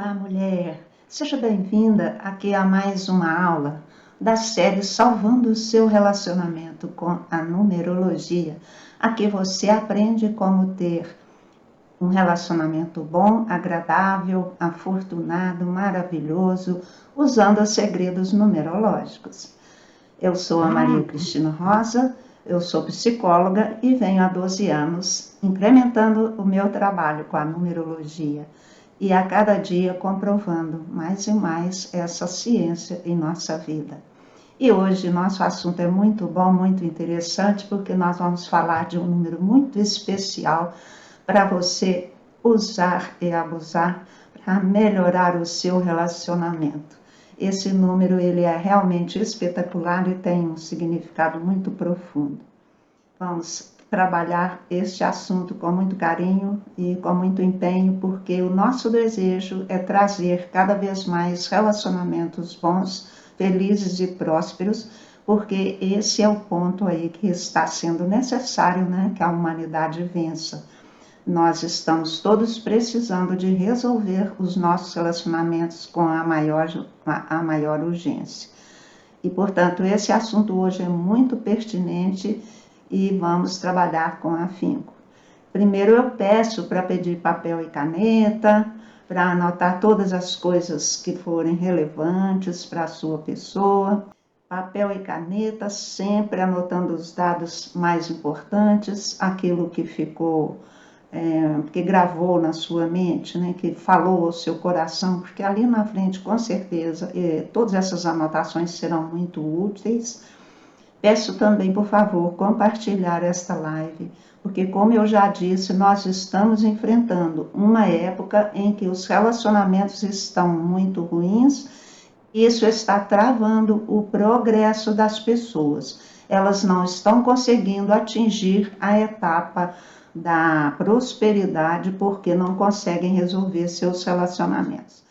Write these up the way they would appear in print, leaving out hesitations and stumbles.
Olá, mulher! Seja bem-vinda aqui a mais uma aula da série Salvando o Seu Relacionamento com a Numerologia. Aqui você aprende como ter um relacionamento bom, agradável, afortunado, maravilhoso, usando os segredos numerológicos. Eu sou a Maria Cristina Rosa, eu sou psicóloga e venho há 12 anos incrementando o meu trabalho com a numerologia e a cada dia comprovando mais e mais essa ciência em nossa vida. E hoje nosso assunto é muito bom, muito interessante, porque nós vamos falar de um número muito especial para você usar e abusar para melhorar o seu relacionamento. Esse número ele é realmente espetacular e tem um significado muito profundo. Vamos trabalhar este assunto com muito carinho e com muito empenho, porque o nosso desejo é trazer cada vez mais relacionamentos bons, felizes e prósperos, porque esse é o ponto aí que está sendo necessário, né, que a humanidade vença. Nós estamos todos precisando de resolver os nossos relacionamentos com a maior urgência. E, portanto, esse assunto hoje é muito pertinente e vamos trabalhar com afinco. Primeiro eu peço para pedir papel e caneta, para anotar todas as coisas que forem relevantes para a sua pessoa. Papel e caneta, sempre anotando os dados mais importantes, aquilo que ficou, que gravou na sua mente, né, que falou ao seu coração, porque ali na frente, com certeza, todas essas anotações serão muito úteis. Peço também, por favor, compartilhar esta live, porque, como eu já disse, nós estamos enfrentando uma época em que os relacionamentos estão muito ruins. Isso está travando o progresso das pessoas. Elas não estão conseguindo atingir a etapa da prosperidade porque não conseguem resolver seus relacionamentos.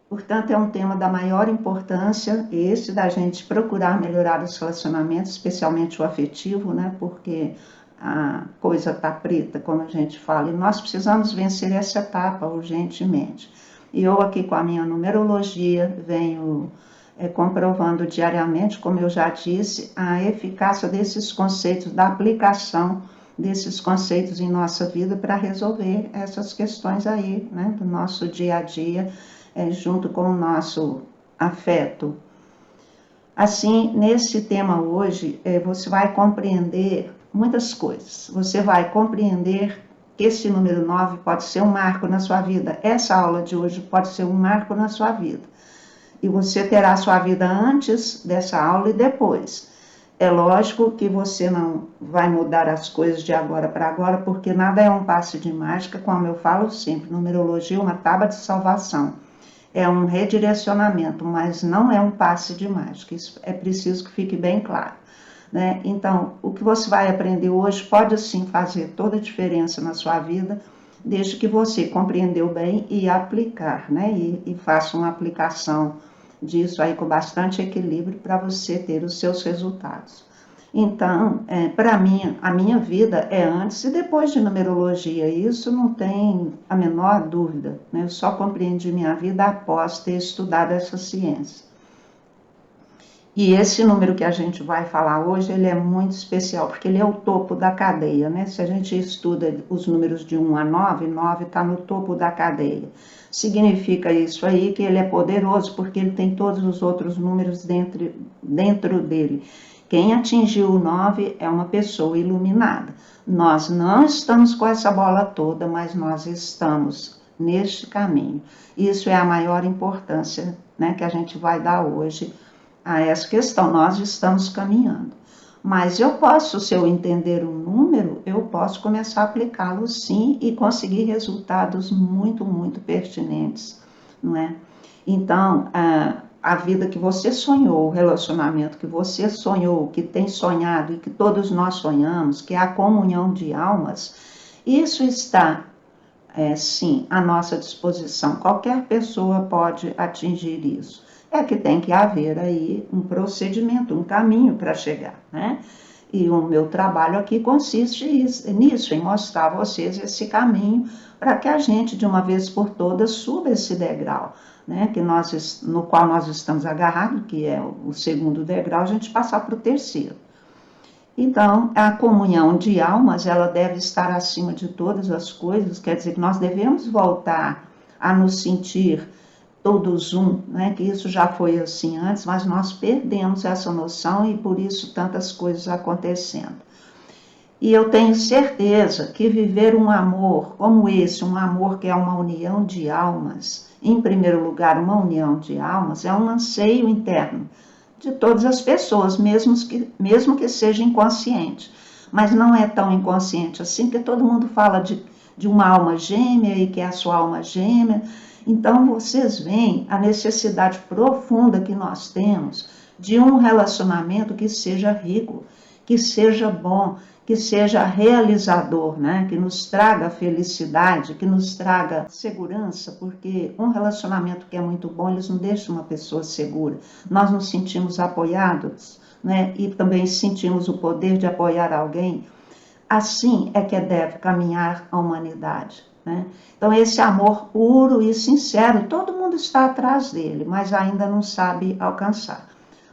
Portanto, é um tema da maior importância, esse da gente procurar melhorar os relacionamentos, especialmente o afetivo, né? Porque a coisa está preta, como a gente fala, e nós precisamos vencer essa etapa urgentemente. E eu aqui com a minha numerologia venho comprovando diariamente, como eu já disse, a eficácia desses conceitos, da aplicação desses conceitos em nossa vida para resolver essas questões aí, né? Do nosso dia a dia, junto com o nosso afeto. Assim, nesse tema hoje, você vai compreender muitas coisas. Você vai compreender que esse número 9 pode ser um marco na sua vida. Essa aula de hoje pode ser um marco na sua vida. E você terá a sua vida antes dessa aula e depois. É lógico que você não vai mudar as coisas de agora para agora, porque nada é um passe de mágica, como eu falo sempre. Numerologia é uma tábua de salvação. É um redirecionamento, mas não é um passe de mágica. Isso é preciso que fique bem claro, né? Então, o que você vai aprender hoje pode sim fazer toda a diferença na sua vida, desde que você compreendeu bem e aplicar, né? E faça uma aplicação disso aí com bastante equilíbrio para você ter os seus resultados. Então, para mim, a minha vida é antes e depois de numerologia, isso não tem a menor dúvida, né? Eu só compreendi minha vida após ter estudado essa ciência. E esse número que a gente vai falar hoje, ele é muito especial, porque ele é o topo da cadeia, né? Se a gente estuda os números de 1 a 9, 9 está no topo da cadeia. Significa isso aí que ele é poderoso, porque ele tem todos os outros números dentro dele. Quem atingiu o 9 é uma pessoa iluminada. Nós não estamos com essa bola toda, mas nós estamos neste caminho. Isso é a maior importância, né, que a gente vai dar hoje a essa questão. Nós estamos caminhando. Mas eu posso, se eu entender um número, eu posso começar a aplicá-lo sim e conseguir resultados muito, muito pertinentes, não é? Então, a vida que você sonhou, o relacionamento que você sonhou, que tem sonhado e que todos nós sonhamos, que é a comunhão de almas, isso está, sim, à nossa disposição. Qualquer pessoa pode atingir isso. É que tem que haver aí um procedimento, um caminho para chegar, né? E o meu trabalho aqui consiste nisso, em mostrar a vocês esse caminho para que a gente, de uma vez por todas, suba esse degrau, né, no qual nós estamos agarrados, que é o segundo degrau, a gente passar para o terceiro. Então, a comunhão de almas, ela deve estar acima de todas as coisas, quer dizer que nós devemos voltar a nos sentir todos um, né? Que isso já foi assim antes, mas nós perdemos essa noção e por isso tantas coisas acontecendo. E eu tenho certeza que viver um amor como esse, um amor que é uma união de almas, em primeiro lugar, uma união de almas, é um anseio interno de todas as pessoas, mesmo que seja inconsciente. Mas não é tão inconsciente assim, porque todo mundo fala de uma alma gêmea e que é a sua alma gêmea. Então, vocês veem a necessidade profunda que nós temos de um relacionamento que seja rico, que seja bom, que seja realizador, né? Que nos traga felicidade, que nos traga segurança, porque um relacionamento que é muito bom, eles não deixam uma pessoa segura. Nós nos sentimos apoiados, né? E também sentimos o poder de apoiar alguém. Assim é que deve caminhar a humanidade, né? Então, esse amor puro e sincero, todo mundo está atrás dele, mas ainda não sabe alcançar.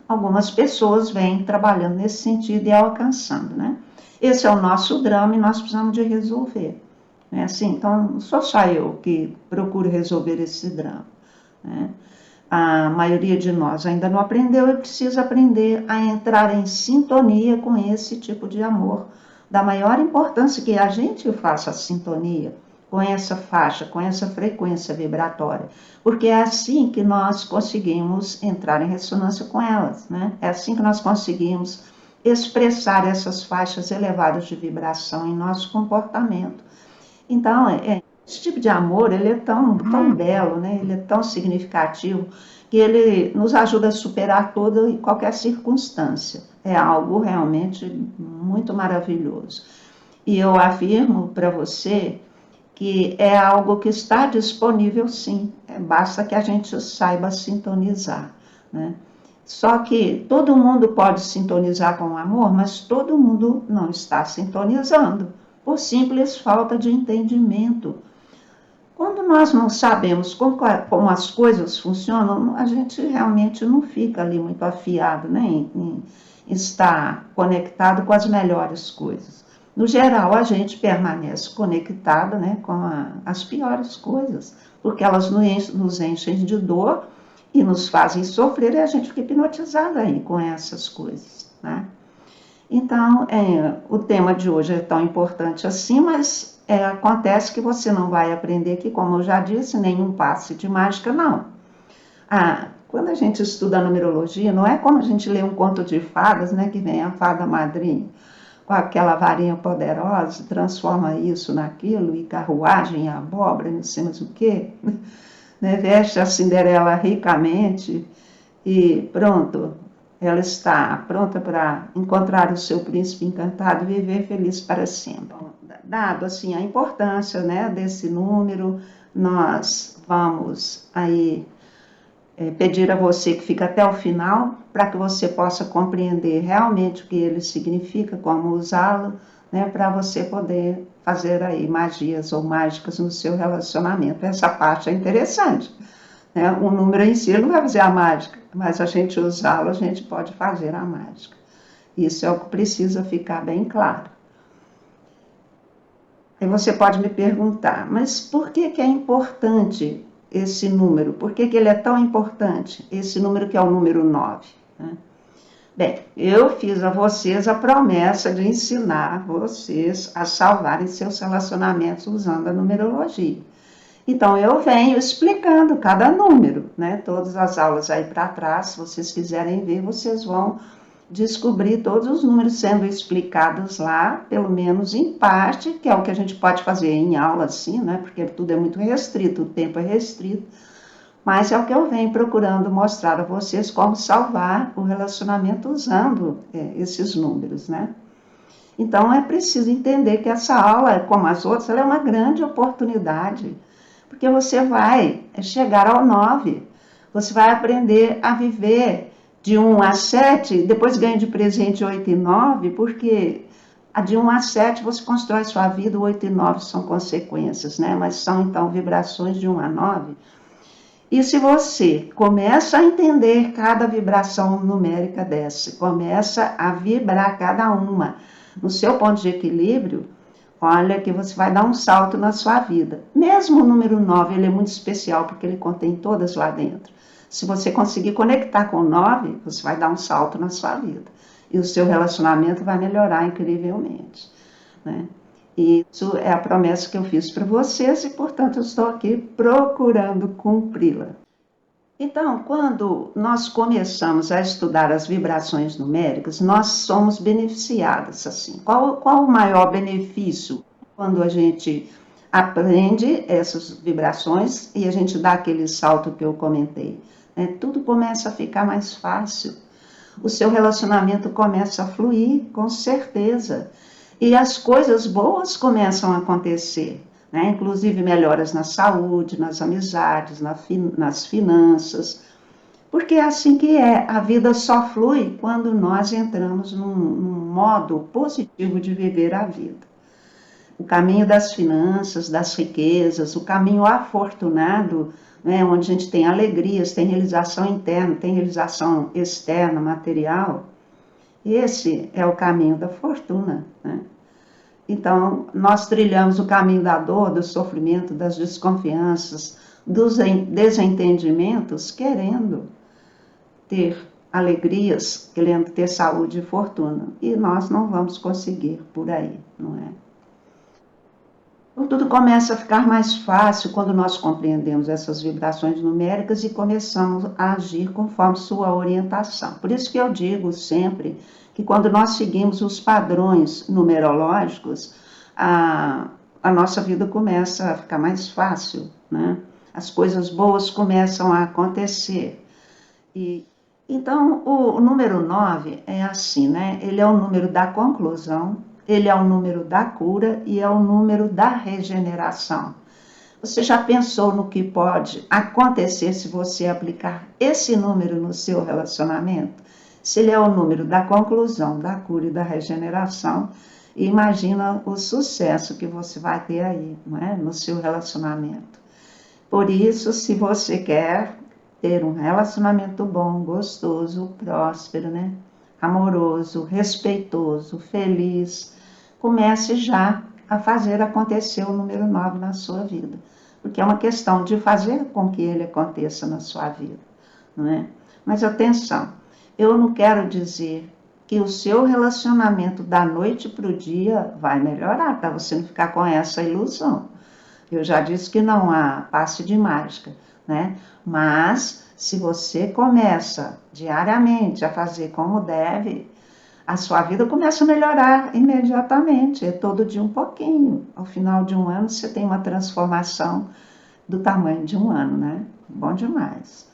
Algumas pessoas vêm trabalhando nesse sentido e alcançando, né? Esse é o nosso drama e nós precisamos de resolver. Né? Assim, então, não sou só eu que procuro resolver esse drama. Né? A maioria de nós ainda não aprendeu e precisa aprender a entrar em sintonia com esse tipo de amor. Da maior importância que a gente faça a sintonia com essa faixa, com essa frequência vibratória, porque é assim que nós conseguimos entrar em ressonância com elas, né? É assim que nós conseguimos expressar essas faixas elevadas de vibração em nosso comportamento. Então, esse tipo de amor, ele é tão belo, né? Ele é tão significativo, que ele nos ajuda a superar toda e qualquer circunstância. É algo realmente muito maravilhoso. E eu afirmo para você que é algo que está disponível sim, basta que a gente saiba sintonizar, né? Só que todo mundo pode sintonizar com o amor, mas todo mundo não está sintonizando, por simples falta de entendimento. Quando nós não sabemos como as coisas funcionam, a gente realmente não fica ali muito afiado, né, em estar conectado com as melhores coisas. No geral, a gente permanece conectado, né, com as piores coisas, porque elas nos enchem de dor e nos fazem sofrer, e a gente fica hipnotizado aí com essas coisas, né? Então, o tema de hoje é tão importante assim, mas acontece que você não vai aprender aqui, como eu já disse, nenhum passe de mágica, não. Quando a gente estuda numerologia, não é como a gente lê um conto de fadas, né, que vem a fada madrinha com aquela varinha poderosa, transforma isso naquilo, e carruagem, e abóbora, não sei mais o quê, né? Veste a Cinderela ricamente e pronto, ela está pronta para encontrar o seu príncipe encantado e viver feliz para sempre. Dado assim a importância, né, desse número, nós vamos aí pedir a você que fique até o final para que você possa compreender realmente o que ele significa, como usá-lo, né, para você poder fazer aí magias ou mágicas no seu relacionamento. Essa parte é interessante, né? O número em si não vai fazer a mágica, mas a gente usá-lo, a gente pode fazer a mágica. Isso é o que precisa ficar bem claro. Aí você pode me perguntar, mas por que é importante esse número? Por que ele é tão importante? Esse número que é o número 9, né? Bem, eu fiz a vocês a promessa de ensinar vocês a salvarem seus relacionamentos usando a numerologia. Então, eu venho explicando cada número, né? Todas as aulas aí para trás, se vocês quiserem ver, vocês vão descobrir todos os números sendo explicados lá, pelo menos em parte, que é o que a gente pode fazer em aula, assim, né? Porque tudo é muito restrito, o tempo é restrito. Mas é o que eu venho procurando mostrar a vocês como salvar o relacionamento usando esses números, né? Então, é preciso entender que essa aula, como as outras, ela é uma grande oportunidade, porque você vai chegar ao 9, você vai aprender a viver de 1 a 7, depois ganha de presente 8 e 9, porque a de 1 a 7 você constrói sua vida, o 8 e 9 são consequências, né? Mas são então vibrações de 1 a 9. E se você começa a entender cada vibração numérica dessa, começa a vibrar cada uma no seu ponto de equilíbrio, olha que você vai dar um salto na sua vida. Mesmo o número 9, ele é muito especial porque ele contém todas lá dentro. Se você conseguir conectar com o 9, você vai dar um salto na sua vida. E o seu relacionamento vai melhorar incrivelmente, né? E isso é a promessa que eu fiz para vocês e, portanto, eu estou aqui procurando cumpri-la. Então, quando nós começamos a estudar as vibrações numéricas, nós somos beneficiadas, assim. Qual o maior benefício quando a gente aprende essas vibrações e a gente dá aquele salto que eu comentei? Tudo começa a ficar mais fácil. O seu relacionamento começa a fluir, com certeza. E as coisas boas começam a acontecer, né? Inclusive melhoras na saúde, nas amizades, nas finanças. Porque é assim que é. A vida só flui quando nós entramos num modo positivo de viver a vida. O caminho das finanças, das riquezas, o caminho afortunado, né, onde a gente tem alegrias, tem realização interna, tem realização externa, material. Esse é o caminho da fortuna, né? Então, nós trilhamos o caminho da dor, do sofrimento, das desconfianças, dos desentendimentos, querendo ter alegrias, querendo ter saúde e fortuna. E nós não vamos conseguir por aí, não é? Tudo começa a ficar mais fácil quando nós compreendemos essas vibrações numéricas e começamos a agir conforme sua orientação. Por isso que eu digo sempre que quando nós seguimos os padrões numerológicos, a nossa vida começa a ficar mais fácil, né? As coisas boas começam a acontecer. Então, o número 9 é assim, né? Ele é o número da conclusão, ele é o número da cura e é o número da regeneração. Você já pensou no que pode acontecer se você aplicar esse número no seu relacionamento? Se ele é o número da conclusão, da cura e da regeneração, imagina o sucesso que você vai ter aí, não é? No seu relacionamento. Por isso, se você quer ter um relacionamento bom, gostoso, próspero, né? Amoroso, respeitoso, feliz, comece já a fazer acontecer o número 9 na sua vida. Porque é uma questão de fazer com que ele aconteça na sua vida, não é? Mas atenção, eu não quero dizer que o seu relacionamento da noite para o dia vai melhorar, para você não ficar com essa ilusão. Eu já disse que não há passe de mágica, né? Mas se você começa diariamente a fazer como deve, a sua vida começa a melhorar imediatamente, é todo dia um pouquinho. Ao final de um ano você tem uma transformação do tamanho de um ano, né? Bom demais.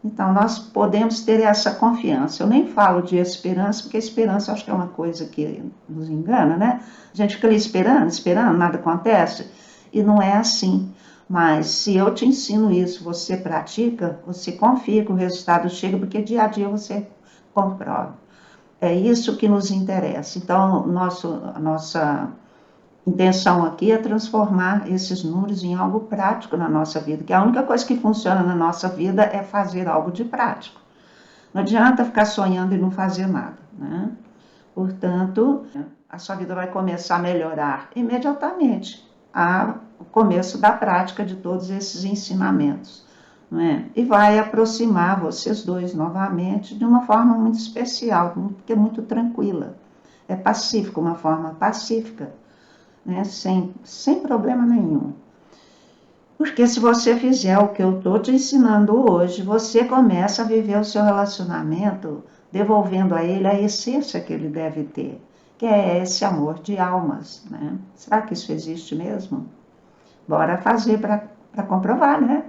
Então nós podemos ter essa confiança. Eu nem falo de esperança, porque esperança eu acho que é uma coisa que nos engana, né? A gente fica ali esperando, nada acontece. E não é assim. Mas se eu te ensino isso, você pratica, você confia que o resultado chega, porque dia a dia você comprova. É isso que nos interessa. Então, a nossa intenção aqui é transformar esses números em algo prático na nossa vida, que a única coisa que funciona na nossa vida é fazer algo de prático. Não adianta ficar sonhando e não fazer nada, né? Portanto, a sua vida vai começar a melhorar imediatamente o começo da prática de todos esses ensinamentos, não é? E vai aproximar vocês dois novamente de uma forma muito especial, porque é muito tranquila, é pacífica, uma forma pacífica, né? Sem problema nenhum. Porque se você fizer o que eu estou te ensinando hoje, você começa a viver o seu relacionamento devolvendo a ele a essência que ele deve ter, que é esse amor de almas, né? Será que isso existe mesmo? Bora fazer para comprovar, né?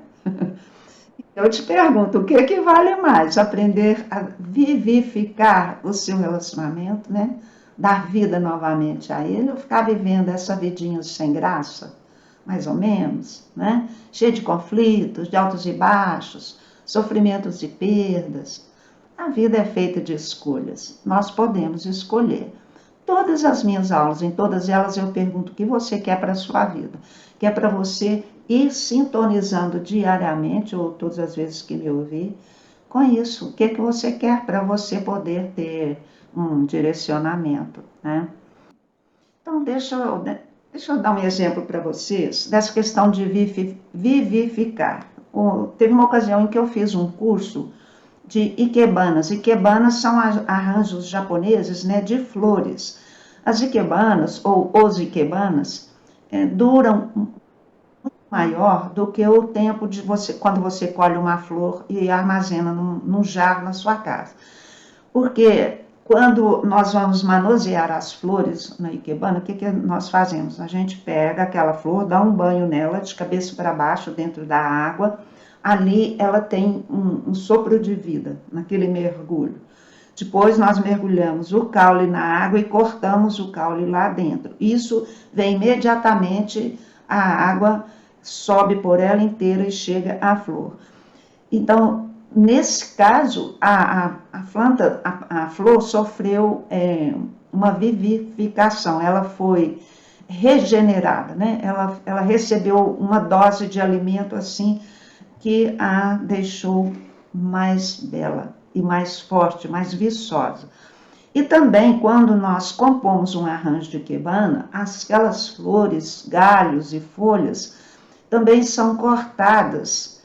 Eu te pergunto, o que vale mais? Aprender a vivificar o seu relacionamento, né? Dar vida novamente a ele, ou ficar vivendo essa vidinha sem graça? Mais ou menos, né? Cheio de conflitos, de altos e baixos, sofrimentos e perdas. A vida é feita de escolhas. Nós podemos escolher. Todas as minhas aulas, em todas elas eu pergunto o que você quer para a sua vida. Que é para você ir sintonizando diariamente, ou todas as vezes que me ouvir, com isso. O que você quer para você poder ter um direcionamento, né? Então, deixa eu dar um exemplo para vocês dessa questão de vivificar. Teve uma ocasião em que eu fiz um curso de ikebanas. Ikebanas são arranjos japoneses, né, de flores. As ikebanas, ou os ikebanas, duram muito maior do que o tempo de quando você colhe uma flor e armazena num jarro na sua casa. Porque quando nós vamos manusear as flores na ikebana, o que nós fazemos? A gente pega aquela flor, dá um banho nela de cabeça para baixo dentro da água. Ali ela tem um sopro de vida, naquele mergulho. Depois nós mergulhamos o caule na água e cortamos o caule lá dentro. Isso vem imediatamente, a água sobe por ela inteira e chega à flor. Então, nesse caso, a flor sofreu uma vivificação, ela foi regenerada, né? Ela recebeu uma dose de alimento assim que a deixou mais bela e mais forte, mais viçosa. E também, quando nós compomos um arranjo de ikebana, aquelas flores, galhos e folhas também são cortadas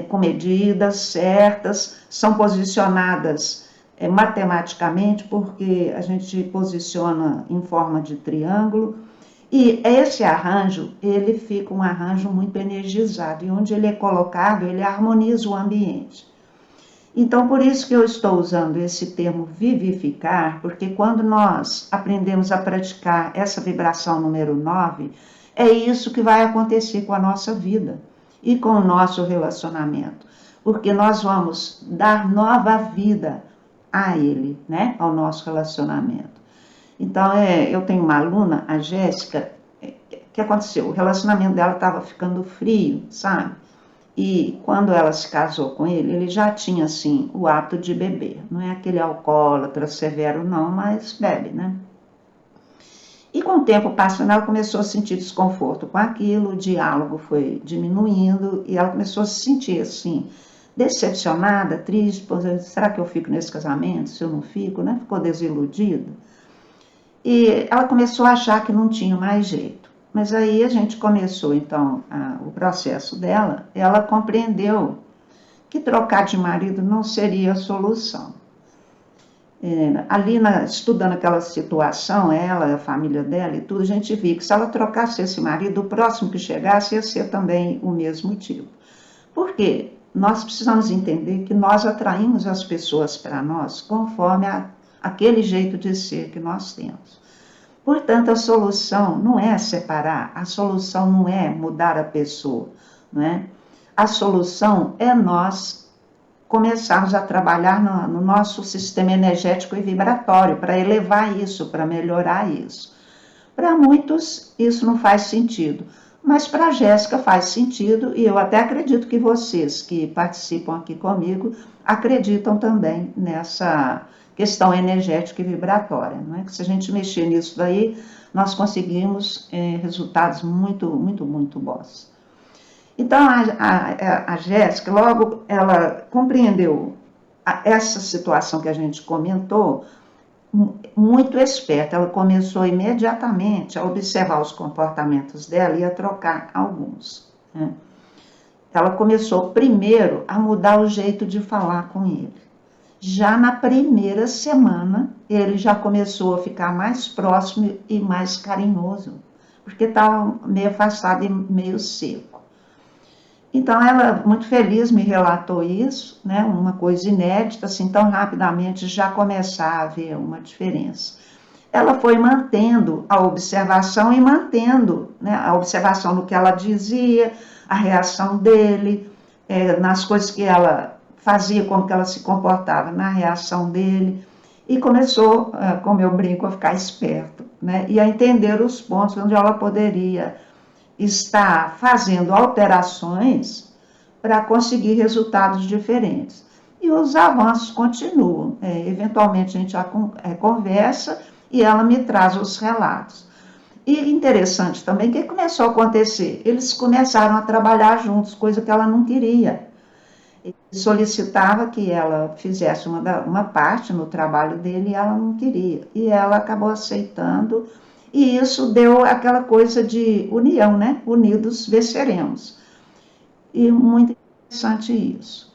com medidas certas, são posicionadas matematicamente, porque a gente posiciona em forma de triângulo. E esse arranjo, ele fica um arranjo muito energizado, e onde ele é colocado, ele harmoniza o ambiente. Então, por isso que eu estou usando esse termo vivificar, porque quando nós aprendemos a praticar essa vibração número 9, é isso que vai acontecer com a nossa vida e com o nosso relacionamento, porque nós vamos dar nova vida a ele, né, ao nosso relacionamento. Então, eu tenho uma aluna, a Jéssica, que aconteceu? O relacionamento dela estava ficando frio, sabe? E quando ela se casou com ele, ele já tinha, assim, o hábito de beber. Não é aquele alcoólatra severo, não, mas bebe, né? E com o tempo passando, ela começou a sentir desconforto com aquilo, o diálogo foi diminuindo, e ela começou a se sentir, assim, decepcionada, triste, será que eu fico nesse casamento? Se eu não fico, né? Ficou desiludida. E ela começou a achar que não tinha mais jeito. Mas aí a gente começou, então, o processo dela. Ela compreendeu que trocar de marido não seria a solução. Ali, estudando aquela situação, ela, a família dela e tudo, a gente viu que se ela trocasse esse marido, o próximo que chegasse ia ser também o mesmo tipo. Por quê? Nós precisamos entender que nós atraímos as pessoas para nós conforme aquele jeito de ser que nós temos. Portanto, a solução não é separar, a solução não é mudar a pessoa, não é? A solução é nós começarmos a trabalhar no nosso sistema energético e vibratório, para elevar isso, para melhorar isso. Para muitos, isso não faz sentido, mas para a Jéssica faz sentido, e eu até acredito que vocês que participam aqui comigo acreditam também nessa questão energética e vibratória, não é? Que se a gente mexer nisso daí, nós conseguimos resultados muito, muito, muito bons. Então, a Jéssica, logo ela compreendeu essa situação que a gente comentou, muito esperta. Ela começou imediatamente a observar os comportamentos dela e a trocar alguns, né? Ela começou primeiro a mudar o jeito de falar com ele. Já na primeira semana, ele já começou a ficar mais próximo e mais carinhoso, porque estava meio afastado e meio seco. Então, ela, muito feliz, me relatou isso, né, uma coisa inédita, assim, tão rapidamente já começar a haver uma diferença. Ela foi mantendo a observação e mantendo, né, a observação no que ela dizia, a reação dele, nas coisas que ela fazia, como que ela se comportava na reação dele, e começou, como eu brinco, a ficar esperto, né, e a entender os pontos onde ela poderia estar fazendo alterações para conseguir resultados diferentes. e os avanços continuam. Eventualmente a gente conversa e ela me traz os relatos. E interessante também, o que começou a acontecer? Eles começaram a trabalhar juntos, coisa que ela não queria. Ele solicitava que ela fizesse uma parte no trabalho dele e ela não queria. E ela acabou aceitando, e isso deu aquela coisa de união, né? Unidos venceremos. E muito interessante isso.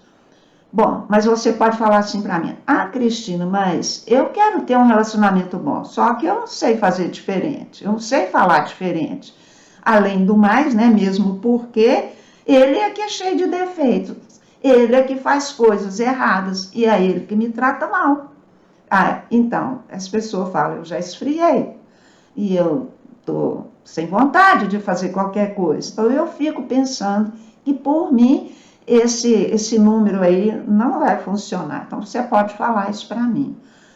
Bom, mas você pode falar assim para mim: ah, Cristina, mas eu quero ter um relacionamento bom, só que eu não sei fazer diferente, eu não sei falar diferente. Além do mais, né, mesmo porque ele é que é cheio de defeitos, ele é que faz coisas erradas e é ele que me trata mal. Ah, então, as pessoas falam: eu já esfriei e eu estou sem vontade de fazer qualquer coisa. Então eu fico pensando que por mim esse número aí não vai funcionar. Então, você pode falar isso para mim,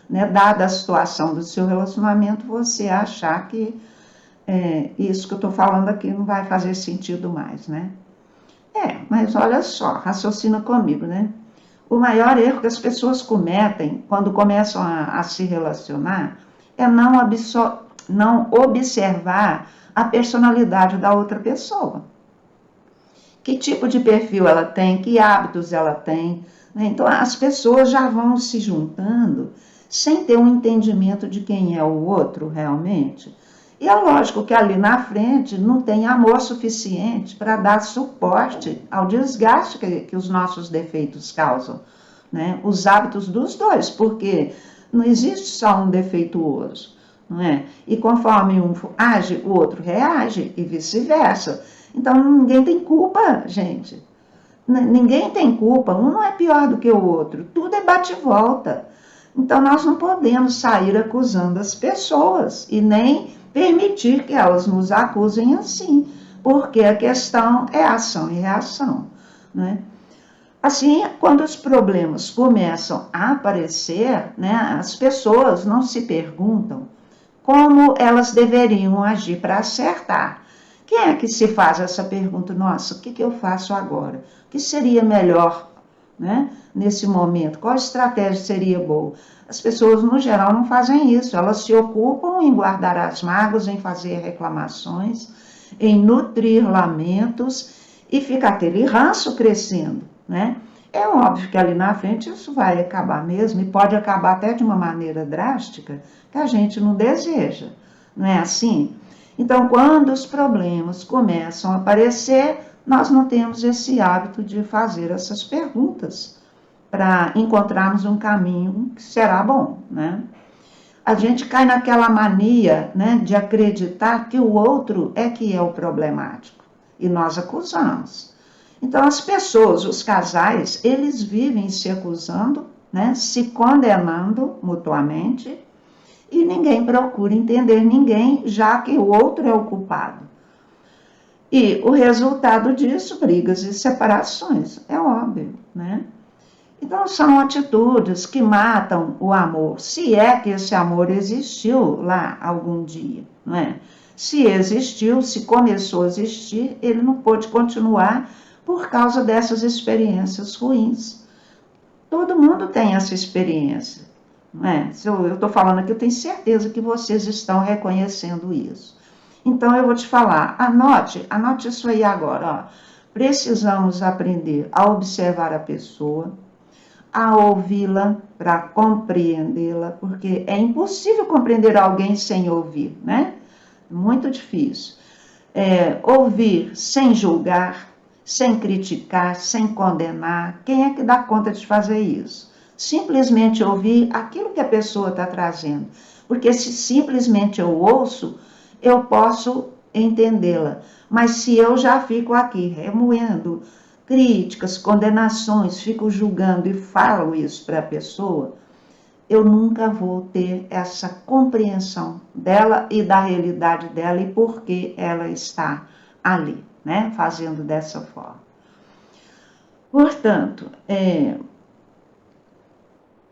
né? Dada a situação do seu relacionamento, você achar que isso que eu estou falando aqui não vai fazer sentido mais, né? Mas olha só, raciocina comigo, né? O maior erro que as pessoas cometem quando começam a se relacionar é não observar a personalidade da outra pessoa. Que tipo de perfil ela tem, que hábitos ela tem, né? Então, as pessoas já vão se juntando sem ter um entendimento de quem é o outro realmente. E é lógico que ali na frente não tem amor suficiente para dar suporte ao desgaste que os nossos defeitos causam, né? Os hábitos dos dois, porque não existe só um defeituoso, não é? E conforme um age, o outro reage e vice-versa. Então, ninguém tem culpa, gente. Ninguém tem culpa, um não é pior do que o outro, tudo é bate-volta. Então, nós não podemos sair acusando as pessoas e nem permitir que elas nos acusem assim, porque a questão é ação e reação, né? Assim, quando os problemas começam a aparecer, né, as pessoas não se perguntam como elas deveriam agir para acertar. Quem é que se faz essa pergunta? Nossa, o que eu faço agora? O que seria melhor, né, nesse momento? Qual estratégia seria boa? As pessoas, no geral, não fazem isso. Elas se ocupam em guardar as mágoas, em fazer reclamações, em nutrir lamentos e fica aquele ranço crescendo, né? É óbvio que ali na frente isso vai acabar mesmo e pode acabar até de uma maneira drástica que a gente não deseja, não é assim? Então, quando os problemas começam a aparecer, nós não temos esse hábito de fazer essas perguntas para encontrarmos um caminho que será bom, né? A gente cai naquela mania, né, de acreditar que o outro é que é o problemático e nós acusamos. Então, as pessoas, os casais, eles vivem se acusando, né, se condenando mutuamente, e ninguém procura entender ninguém, já que o outro é o culpado. E o resultado disso, brigas e separações, é óbvio, né? Então, são atitudes que matam o amor, se é que esse amor existiu lá algum dia, não é? Se existiu, se começou a existir, ele não pôde continuar por causa dessas experiências ruins. Todo mundo tem essa experiência, não é? Se eu estou falando aqui, eu tenho certeza que vocês estão reconhecendo isso. Então, eu vou te falar, anote isso aí agora, ó. Precisamos aprender a observar a pessoa, a ouvi-la para compreendê-la, porque é impossível compreender alguém sem ouvir, né? Muito difícil. Ouvir sem julgar, sem criticar, sem condenar. Quem é que dá conta de fazer isso? Simplesmente ouvir aquilo que a pessoa está trazendo. Porque se simplesmente eu ouço, eu posso entendê-la. Mas se eu já fico aqui remoendo críticas, condenações, fico julgando e falo isso para a pessoa, eu nunca vou ter essa compreensão dela e da realidade dela e por que ela está ali, né, fazendo dessa forma. Portanto,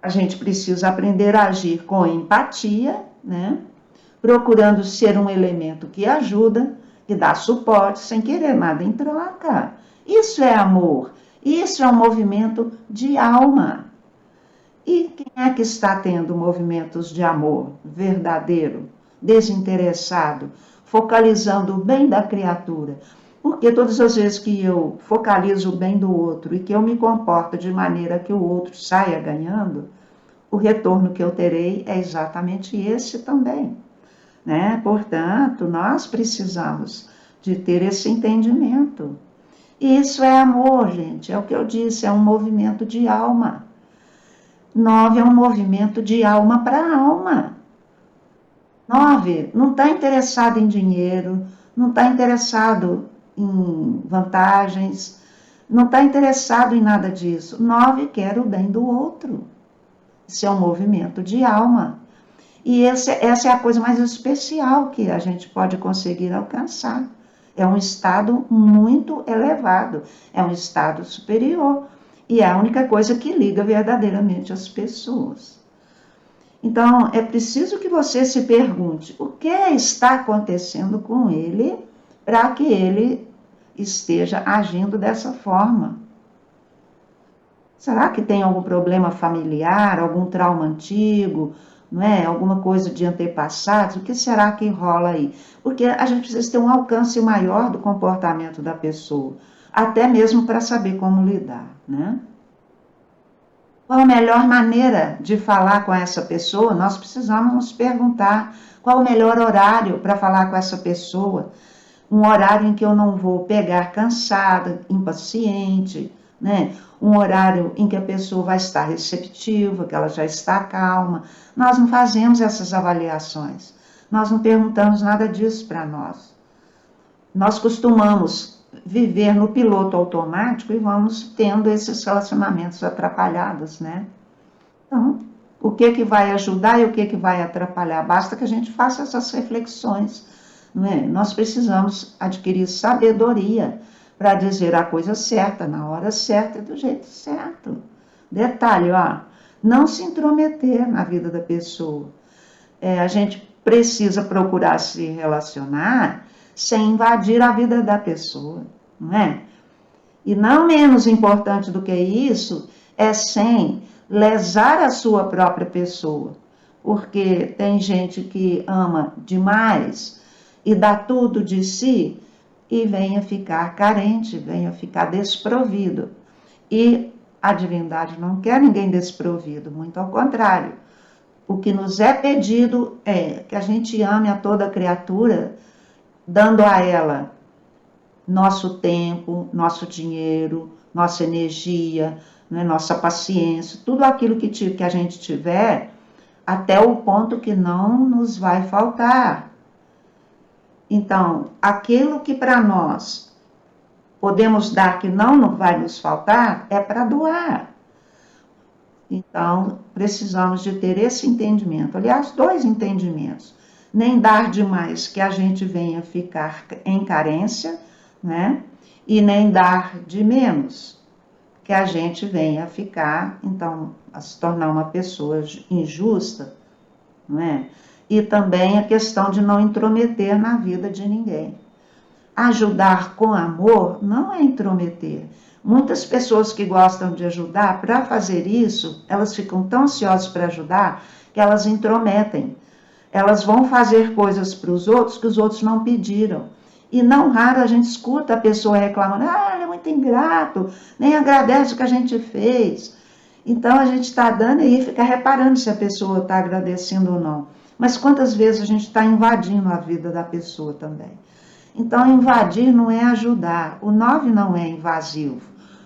a gente precisa aprender a agir com empatia, né, procurando ser um elemento que ajuda, que dá suporte, sem querer nada em troca. Isso é amor, isso é um movimento de alma, E quem é que está tendo movimentos de amor verdadeiro, desinteressado, focalizando o bem da criatura? Porque todas as vezes que eu focalizo o bem do outro e que eu me comporto de maneira que o outro saia ganhando, o retorno que eu terei é exatamente esse também, né? Portanto, nós precisamos de ter esse entendimento. E isso é amor, gente, é o que eu disse, é um movimento de alma. 9 é um movimento de alma para alma. 9 não está interessado em dinheiro, não está interessado em vantagens, não está interessado em nada disso. 9 quer o bem do outro. Isso é um movimento de alma. E essa é a coisa mais especial que a gente pode conseguir alcançar. É um estado muito elevado, é um estado superior. E é a única coisa que liga verdadeiramente as pessoas. Então, é preciso que você se pergunte o que está acontecendo com ele para que ele esteja agindo dessa forma. Será que tem algum problema familiar, algum trauma antigo, não é? Alguma coisa de antepassados? O que será que rola aí? Porque a gente precisa ter um alcance maior do comportamento da pessoa, até mesmo para saber como lidar, né? Qual a melhor maneira de falar com essa pessoa? Nós precisamos nos perguntar qual o melhor horário para falar com essa pessoa. Um horário em que eu não vou pegar cansada, impaciente, né? Um horário em que a pessoa vai estar receptiva, que ela já está calma. Nós não fazemos essas avaliações. Nós não perguntamos nada disso para nós. Nós costumamos viver no piloto automático e vamos tendo esses relacionamentos atrapalhados, né? Então, o que vai ajudar e o que vai atrapalhar? Basta que a gente faça essas reflexões, não é? Nós precisamos adquirir sabedoria para dizer a coisa certa, na hora certa e do jeito certo. Detalhe, ó, não se intrometer na vida da pessoa. A gente precisa procurar se relacionar sem invadir a vida da pessoa, não é? E não menos importante do que isso, é sem lesar a sua própria pessoa. Porque tem gente que ama demais e dá tudo de si e vem a ficar carente, vem a ficar desprovido. E a divindade não quer ninguém desprovido, muito ao contrário. O que nos é pedido é que a gente ame a toda criatura, dando a ela nosso tempo, nosso dinheiro, nossa energia, né, nossa paciência, tudo aquilo que a gente tiver, até o ponto que não nos vai faltar. Então, aquilo que para nós podemos dar que não vai nos faltar, é para doar. Então, precisamos de ter esse entendimento. Aliás, 2 entendimentos. Nem dar demais que a gente venha ficar em carência, né? E nem dar de menos que a gente venha ficar, então, a se tornar uma pessoa injusta, não é? E também a questão de não intrometer na vida de ninguém. Ajudar com amor não é intrometer. Muitas pessoas que gostam de ajudar, para fazer isso, elas ficam tão ansiosas para ajudar que elas intrometem. Elas vão fazer coisas para os outros que os outros não pediram. E não raro a gente escuta a pessoa reclamando, ele é muito ingrato, nem agradece o que a gente fez. Então a gente está dando e fica reparando se a pessoa está agradecendo ou não. Mas quantas vezes a gente está invadindo a vida da pessoa também. Então invadir não é ajudar, o 9 não é invasivo,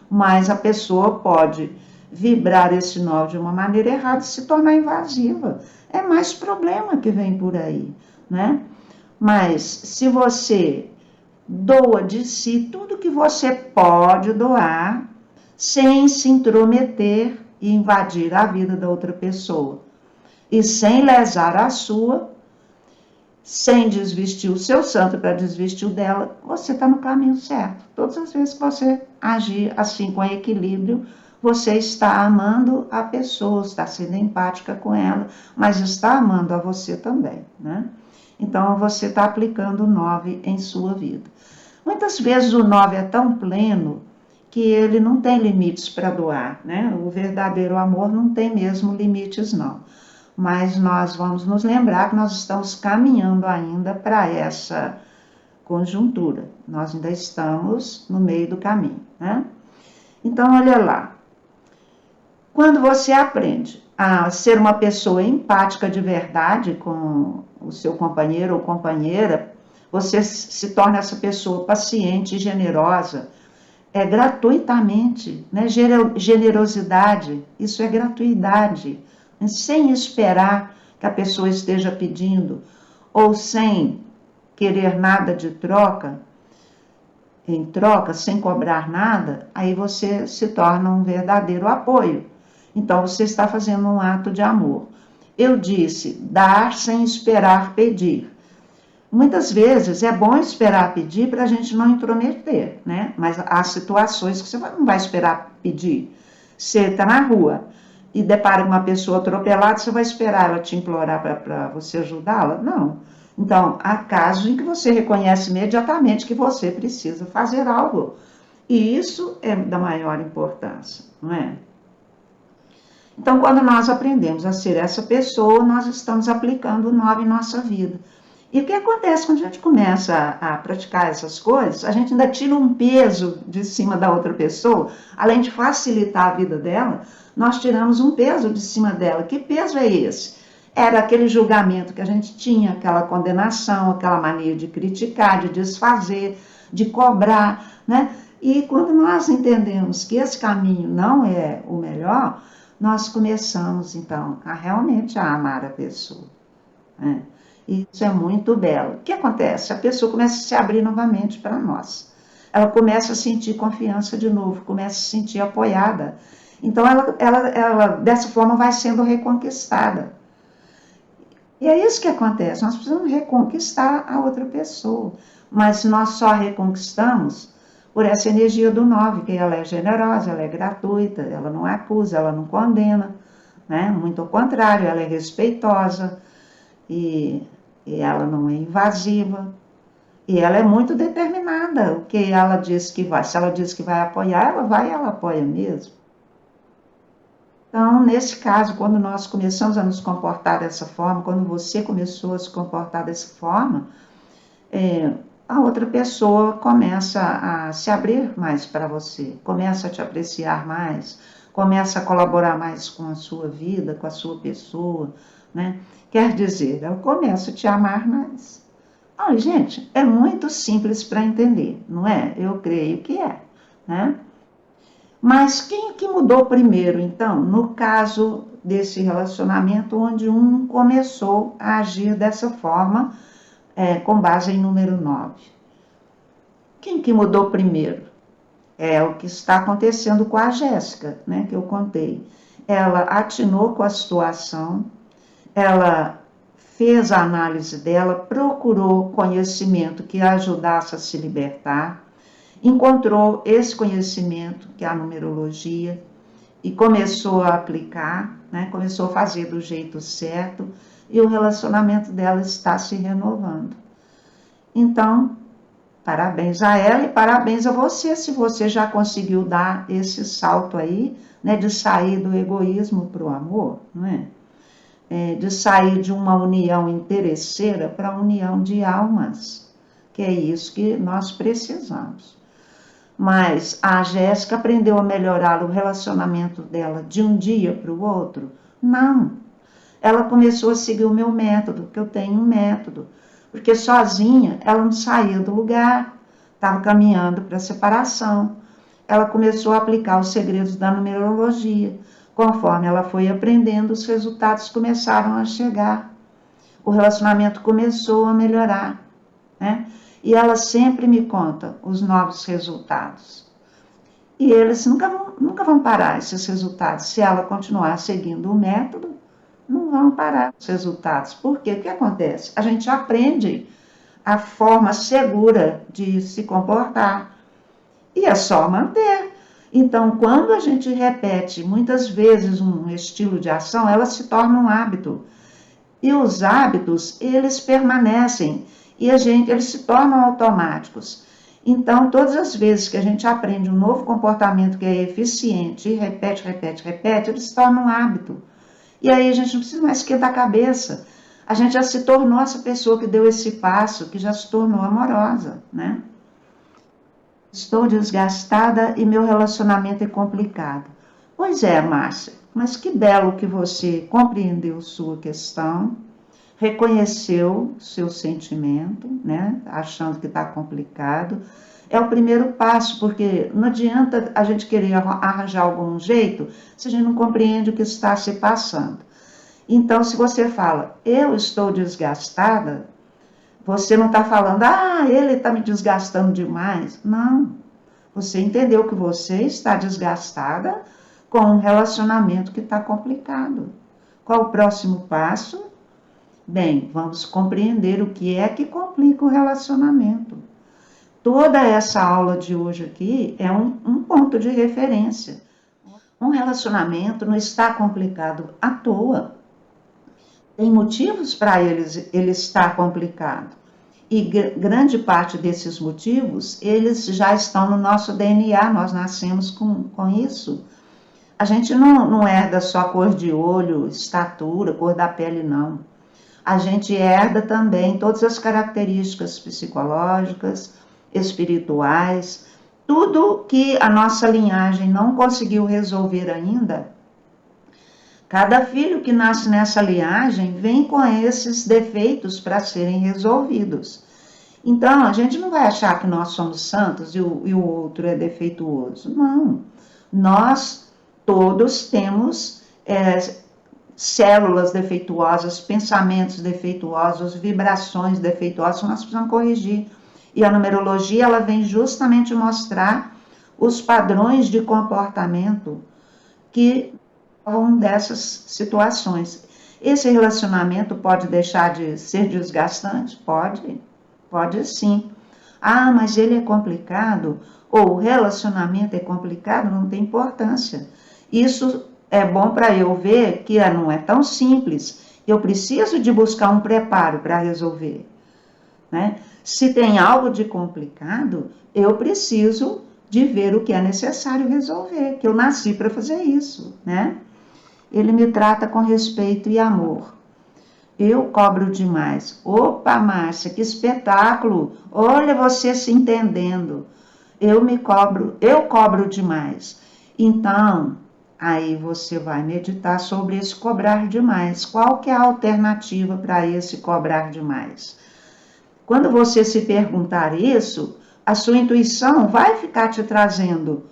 mas a pessoa pode vibrar esse 9 de uma maneira errada e se tornar invasiva. É mais problema que vem por aí, né? Mas se você doa de si tudo que você pode doar, sem se intrometer e invadir a vida da outra pessoa, e sem lesar a sua, sem desvestir o seu santo para desvestir o dela, você está no caminho certo. Todas as vezes que você agir assim com equilíbrio, você está amando a pessoa, está sendo empática com ela, mas está amando a você também, né? Então, você está aplicando o 9 em sua vida. Muitas vezes o 9 é tão pleno que ele não tem limites para doar, né? O verdadeiro amor não tem mesmo limites, não. Mas nós vamos nos lembrar que nós estamos caminhando ainda para essa conjuntura. Nós ainda estamos no meio do caminho, né? Então, olha lá. Quando você aprende a ser uma pessoa empática de verdade com o seu companheiro ou companheira, você se torna essa pessoa paciente e generosa, gratuitamente, né? Generosidade, isso é gratuidade, sem esperar que a pessoa esteja pedindo, ou sem querer nada de troca, em troca, sem cobrar nada, aí você se torna um verdadeiro apoio. Então, você está fazendo um ato de amor. Eu disse, dar sem esperar pedir. Muitas vezes é bom esperar pedir para a gente não intrometer, né? Mas há situações que você não vai esperar pedir. Você está na rua e depara com uma pessoa atropelada, você vai esperar ela te implorar para você ajudá-la? Não. Então, há casos em que você reconhece imediatamente que você precisa fazer algo. E isso é da maior importância, não é? Então, quando nós aprendemos a ser essa pessoa, nós estamos aplicando o 9 em nossa vida. E o que acontece quando a gente começa a praticar essas coisas? A gente ainda tira um peso de cima da outra pessoa, além de facilitar a vida dela, nós tiramos um peso de cima dela. Que peso é esse? Era aquele julgamento que a gente tinha, aquela condenação, aquela mania de criticar, de desfazer, de cobrar, né? E quando nós entendemos que esse caminho não é o melhor, nós começamos, então, a realmente a amar a pessoa, né? Isso é muito belo. O que acontece? A pessoa começa a se abrir novamente para nós. Ela começa a sentir confiança de novo, começa a se sentir apoiada. Então, ela dessa forma vai sendo reconquistada. E é isso que acontece. Nós precisamos reconquistar a outra pessoa. Mas nós só reconquistamos por essa energia do 9, que ela é generosa, ela é gratuita, ela não acusa, ela não condena, né? Muito ao contrário, ela é respeitosa e ela não é invasiva. E ela é muito determinada. O que ela diz que vai, se ela diz que vai apoiar, ela vai e ela apoia mesmo. Então, nesse caso, quando nós começamos a nos comportar dessa forma, quando você começou a se comportar dessa forma, a outra pessoa começa a se abrir mais para você, começa a te apreciar mais, começa a colaborar mais com a sua vida, com a sua pessoa, né? Quer dizer, ela começa a te amar mais. Olha, gente, é muito simples para entender, não é? Eu creio que é, né? Mas quem que mudou primeiro, então? No caso desse relacionamento onde um começou a agir dessa forma, com base em número 9. Quem que mudou primeiro? É o que está acontecendo com a Jéssica, né, que eu contei. Ela atinou com a situação, ela fez a análise dela, procurou conhecimento que a ajudasse a se libertar, encontrou esse conhecimento, que é a numerologia, e começou a aplicar, né, começou a fazer do jeito certo, e o relacionamento dela está se renovando. Então, parabéns a ela e parabéns a você, se você já conseguiu dar esse salto aí, né, de sair do egoísmo para o amor, não é? De sair de uma união interesseira para a união de almas, que é isso que nós precisamos. Mas a Jéssica aprendeu a melhorar o relacionamento dela de um dia para o outro? Não. Ela começou a seguir o meu método, porque eu tenho um método. Porque sozinha ela não saía do lugar, estava caminhando para a separação. Ela começou a aplicar os segredos da numerologia. Conforme ela foi aprendendo, os resultados começaram a chegar. O relacionamento começou a melhorar, né? E ela sempre me conta os novos resultados. E eles nunca vão parar, esses resultados. Se ela continuar seguindo o método, não vão parar os resultados. Por quê? O que acontece? A gente aprende a forma segura de se comportar. E é só manter. Então, quando a gente repete muitas vezes um estilo de ação, ela se torna um hábito. E os hábitos, eles permanecem. E eles se tornam automáticos. Então, todas as vezes que a gente aprende um novo comportamento que é eficiente, e repete, repete, repete, ele se torna um hábito. E aí a gente não precisa mais esquentar a cabeça. A gente já se tornou essa pessoa que deu esse passo, que já se tornou amorosa, né? Estou desgastada e meu relacionamento é complicado. Pois é, Márcia, mas que belo que você compreendeu sua questão, reconheceu seu sentimento, né? Achando que está complicado. É o primeiro passo, porque não adianta a gente querer arranjar algum jeito se a gente não compreende o que está se passando. Então, se você fala, eu estou desgastada, você não está falando, ele está me desgastando demais. Não. Você entendeu que você está desgastada com um relacionamento que está complicado. Qual o próximo passo? Bem, vamos compreender o que é que complica o relacionamento. Toda essa aula de hoje aqui é um ponto de referência. Um relacionamento não está complicado à toa. Tem motivos para ele estar complicado. E grande parte desses motivos, eles já estão no nosso DNA, nós nascemos com isso. A gente não herda só cor de olho, estatura, cor da pele, não. A gente herda também todas as características psicológicas, espirituais, tudo que a nossa linhagem não conseguiu resolver ainda. Cada filho que nasce nessa linhagem vem com esses defeitos para serem resolvidos. Então, a gente não vai achar que nós somos santos e o outro é defeituoso. Não. Nós todos temos células defeituosas, pensamentos defeituosos, vibrações defeituosas que nós precisamos corrigir. E a numerologia ela vem justamente mostrar os padrões de comportamento que são dessas situações. Esse relacionamento pode deixar de ser desgastante? Pode sim. Mas ele é complicado, ou o relacionamento é complicado, não tem importância. Isso é bom para eu ver que não é tão simples. Eu preciso de buscar um preparo para resolver, né? Se tem algo de complicado, eu preciso de ver o que é necessário resolver, que eu nasci para fazer isso, né? Ele me trata com respeito e amor. Eu cobro demais. Opa, Márcia, que espetáculo! Olha você se entendendo. Eu cobro demais. Então, aí você vai meditar sobre esse cobrar demais. Qual que é a alternativa para esse cobrar demais? Quando você se perguntar isso, a sua intuição vai ficar te trazendo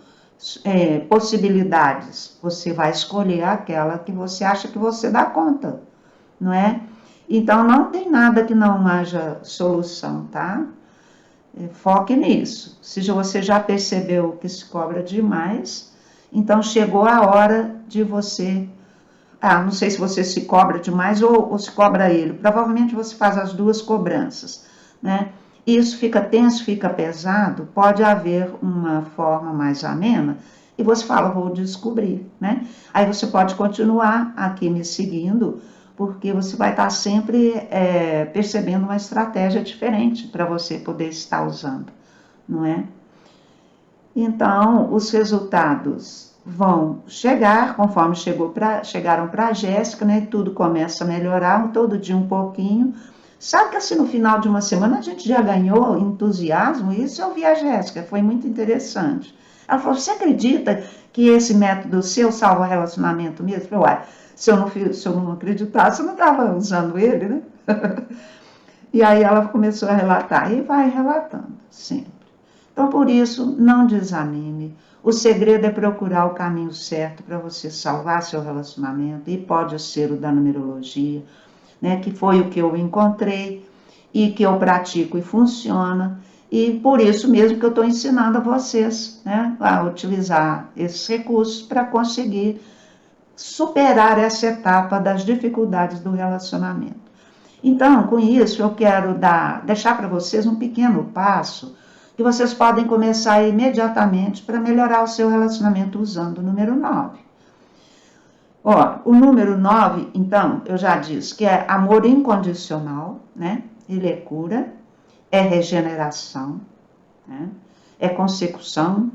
possibilidades. Você vai escolher aquela que você acha que você dá conta, não é? Então, não tem nada que não haja solução, tá? Foque nisso. Se você já percebeu que se cobra demais, então chegou a hora de você... não sei se você se cobra demais ou se cobra ele. Provavelmente você faz as duas cobranças, né? Isso fica tenso, fica pesado, pode haver uma forma mais amena e você fala, vou descobrir, né? Aí você pode continuar aqui me seguindo, porque você vai estar sempre percebendo uma estratégia diferente para você poder estar usando, não é? Então, os resultados vão chegar, conforme chegaram para a Jéssica, né? Tudo começa a melhorar, todo dia um pouquinho. Sabe que assim, no final de uma semana, a gente já ganhou entusiasmo? Isso eu vi a Jéssica, foi muito interessante. Ela falou, você acredita que esse método seu salva relacionamento mesmo? Eu falei, se eu não acreditasse, eu não estava usando ele, né? E aí ela começou a relatar, e vai relatando, sempre. Então, por isso, não desanime. O segredo é procurar o caminho certo para você salvar seu relacionamento, e pode ser o da numerologia, né, que foi o que eu encontrei e que eu pratico e funciona, e por isso mesmo que eu estou ensinando a vocês, né, a utilizar esses recursos para conseguir superar essa etapa das dificuldades do relacionamento. Então, com isso, eu quero deixar para vocês um pequeno passo que vocês podem começar imediatamente para melhorar o seu relacionamento usando o número 9. O número 9, então, eu já disse que é amor incondicional, né? Ele é cura, é regeneração, né? é consecução.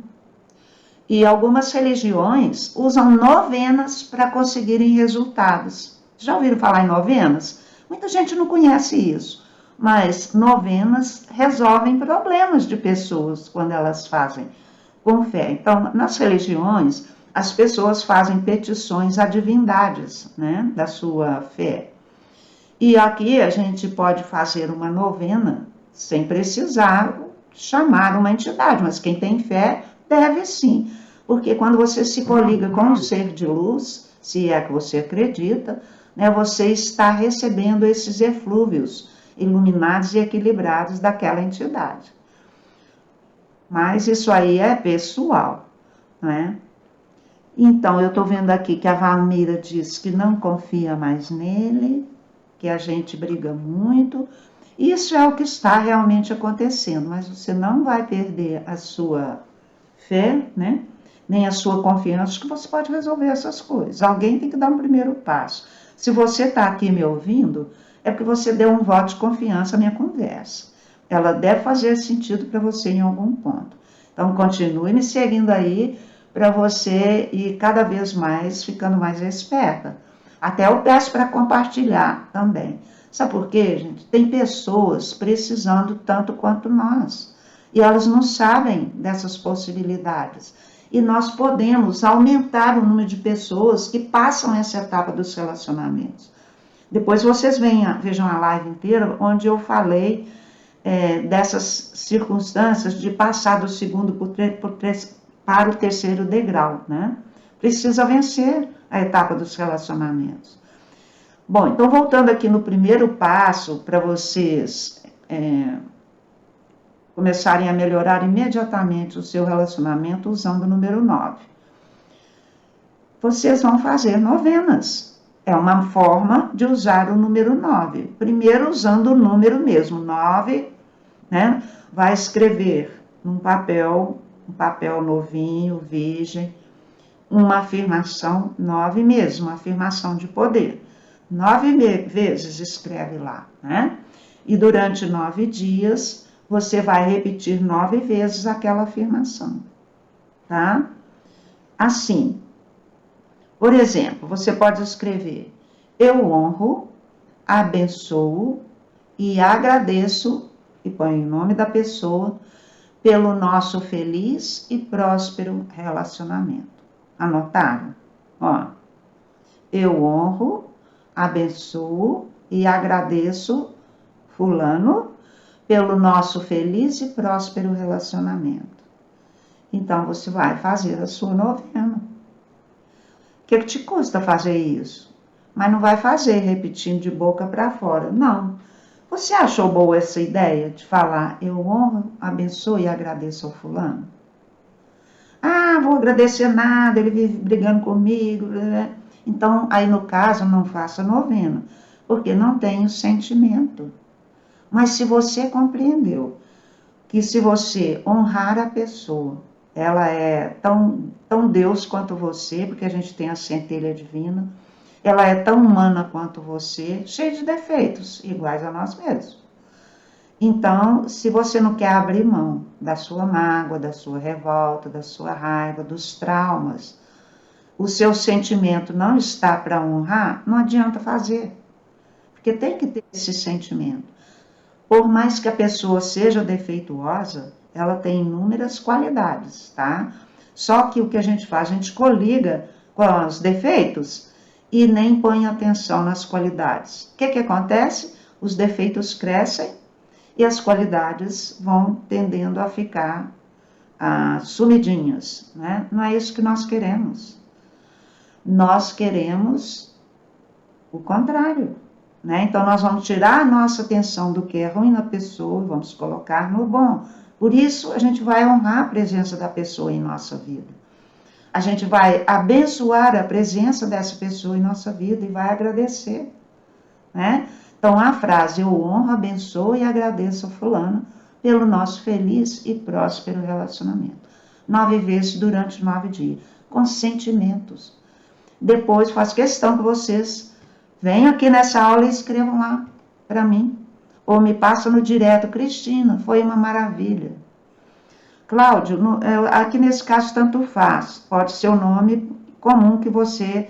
E algumas religiões usam novenas para conseguirem resultados. Já ouviram falar em novenas? Muita gente não conhece isso, mas novenas resolvem problemas de pessoas quando elas fazem com fé. Então, nas religiões, as pessoas fazem petições a divindades, né, da sua fé. E aqui a gente pode fazer uma novena sem precisar chamar uma entidade, mas quem tem fé deve sim, porque quando você se coliga com um ser de luz, se é que você acredita, né, você está recebendo esses eflúvios iluminados e equilibrados daquela entidade. Mas isso aí é pessoal, né? Então, eu estou vendo aqui que a Valmira diz que não confia mais nele, que a gente briga muito. Isso é o que está realmente acontecendo, mas você não vai perder a sua fé, né? Nem a sua confiança, que você pode resolver essas coisas. Alguém tem que dar um primeiro passo. Se você está aqui me ouvindo, é porque você deu um voto de confiança à minha conversa. Ela deve fazer sentido para você em algum ponto. Então, continue me seguindo aí para você ir cada vez mais ficando mais esperta. Até eu peço para compartilhar também. Sabe por quê, gente? Tem pessoas precisando tanto quanto nós. E elas não sabem dessas possibilidades. E nós podemos aumentar o número de pessoas que passam essa etapa dos relacionamentos. Depois vocês vejam a live inteira, onde eu falei dessas circunstâncias de passar do segundo para o terceiro degrau, né? Precisa vencer a etapa dos relacionamentos. Bom, então voltando aqui no primeiro passo, para vocês começarem a melhorar imediatamente o seu relacionamento usando o número 9. Vocês vão fazer novenas. É uma forma de usar o número 9. Primeiro usando o número mesmo, 9, né? Vai escrever num papel, um papel novinho, virgem, uma afirmação 9 mesmo, uma afirmação de poder. 9 vezes escreve lá, né? E durante 9 dias, você vai repetir 9 vezes aquela afirmação, tá? Assim, por exemplo, você pode escrever: eu honro, abençoo e agradeço, e põe o nome da pessoa, pelo nosso feliz e próspero relacionamento. Anotaram? Ó, eu honro, abençoo e agradeço fulano pelo nosso feliz e próspero relacionamento. Então, você vai fazer a sua novena. O que te custa fazer isso? Mas não vai fazer repetindo de boca para fora, não. Você achou boa essa ideia de falar: eu honro, abençoo e agradeço ao fulano? Ah, vou agradecer nada, ele vive brigando comigo. Então, aí no caso, não faça novena, porque não tem o sentimento. Mas se você compreendeu que se você honrar a pessoa, ela é tão Deus quanto você, porque a gente tem a centelha divina, ela é tão humana quanto você, cheia de defeitos, iguais a nós mesmos. Então, se você não quer abrir mão da sua mágoa, da sua revolta, da sua raiva, dos traumas, o seu sentimento não está para honrar, não adianta fazer. Porque tem que ter esse sentimento. Por mais que a pessoa seja defeituosa, ela tem inúmeras qualidades, tá? Só que o que a gente faz, a gente coliga com os defeitos e nem põe atenção nas qualidades. O que acontece? Os defeitos crescem e as qualidades vão tendendo a ficar sumidinhas, né? Não é isso que nós queremos. Nós queremos o contrário, né? Então, nós vamos tirar a nossa atenção do que é ruim na pessoa e vamos colocar no bom. Por isso, a gente vai honrar a presença da pessoa em nossa vida. A gente vai abençoar a presença dessa pessoa em nossa vida e vai agradecer, né? Então, a frase: eu honro, abençoo e agradeço ao fulano pelo nosso feliz e próspero relacionamento. 9 vezes durante 9 dias, com sentimentos. Depois, faço questão que vocês venham aqui nessa aula e escrevam lá para mim. Ou me passam no direto: Cristina, foi uma maravilha. Cláudio, aqui nesse caso tanto faz, pode ser o nome comum que você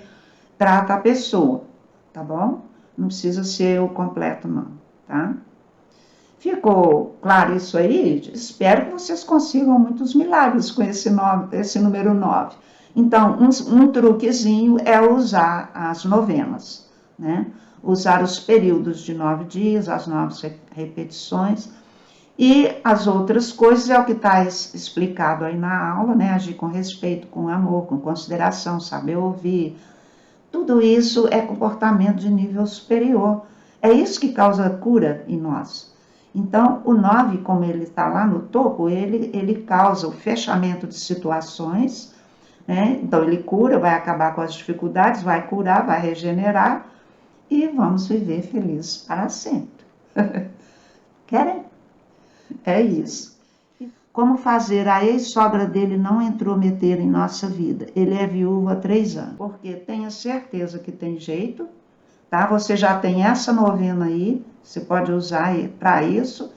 trata a pessoa, tá bom? Não precisa ser o completo não, tá? Ficou claro isso aí? Espero que vocês consigam muitos milagres com esse número 9. Então, um truquezinho é usar as novenas, né? Usar os períodos de 9 dias, as 9 repetições. E as outras coisas é o que está explicado aí na aula, né? Agir com respeito, com amor, com consideração, saber ouvir. Tudo isso é comportamento de nível superior. É isso que causa cura em nós. Então, o 9, como ele está lá no topo, ele causa o fechamento de situações, né? Então, ele cura, vai acabar com as dificuldades, vai curar, vai regenerar e vamos viver felizes para sempre. Querem? É isso. Como fazer a ex-sogra dele não intrometer em nossa vida? Ele é viúvo há 3 anos. Porque tenha certeza que tem jeito, tá? Você já tem essa novena aí, você pode usar para isso.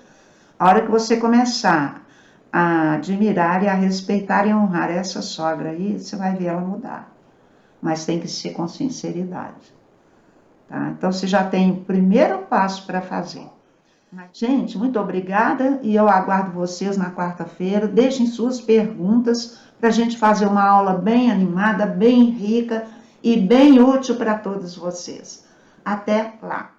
A hora que você começar a admirar e a respeitar e a honrar essa sogra aí, você vai ver ela mudar. Mas tem que ser com sinceridade, tá? Então você já tem o primeiro passo para fazer. Gente, muito obrigada e eu aguardo vocês na quarta-feira. Deixem suas perguntas para a gente fazer uma aula bem animada, bem rica e bem útil para todos vocês. Até lá!